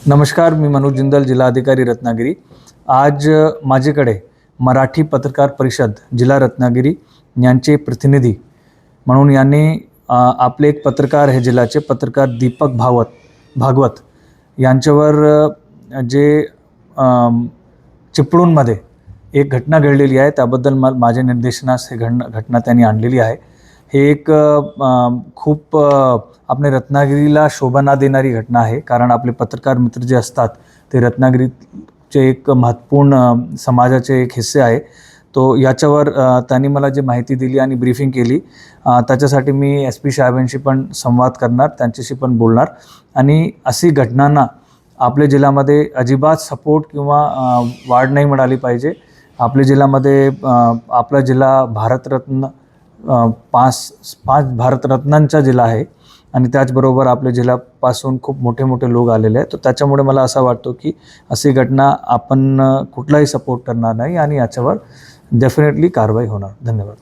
नमस्कार, मी मनोज जिंदल, जिल्हाधिकारी रत्नागिरी। आज माझ्याकडे मराठी पत्रकार परिषद जिल्हा रत्नागिरी यांचे प्रतिनिधी म्हणून यांनी आपले एक पत्रकार हे जिल्ह्याचे पत्रकार दीपक भागवत यांच्यावर जे चिपळूणमध्ये एक घटना घडलेली आहे त्याबद्दल माझ्या निर्देशनास हे घटना त्यांनी आणलेली आहे। हे एक खूप आपल्या रत्नागिरीला शोभा ना देणारी घटना आहे, कारण आपले पत्रकार मित्र जे असतात ते रत्नागिरीचे एक महत्त्वपूर्ण समाजाचे एक हिस्से आहे। तो याच्यावर त्यांनी मला जी माहिती दिली आणि ब्रीफिंग केली त्याच्यासाठी मी SP साहेबांशी पण संवाद करणार, त्यांच्याशी पण बोलणार। आणि अशी घटनांना आपल्या जिल्ह्यामध्ये अजिबात सपोर्ट किंवा वाढ नाही मिळाली पाहिजे। आपल्या जिल्ह्यामध्ये आपला जिल्हा भारतरत्न पाच भारतरत्नांचा जिल्हा आहे आणि त्याचबरोबर आपल्या जिल्ह्यापासून खूप मोठे मोठे लोक आलेले आहेत। तर त्याच्यामुळे मला असं वाटतं की अशी घटना आपण कुठलाही सपोर्ट करणार नाही आणि याच्यावर डेफिनेटली कारवाई होणार। धन्यवाद।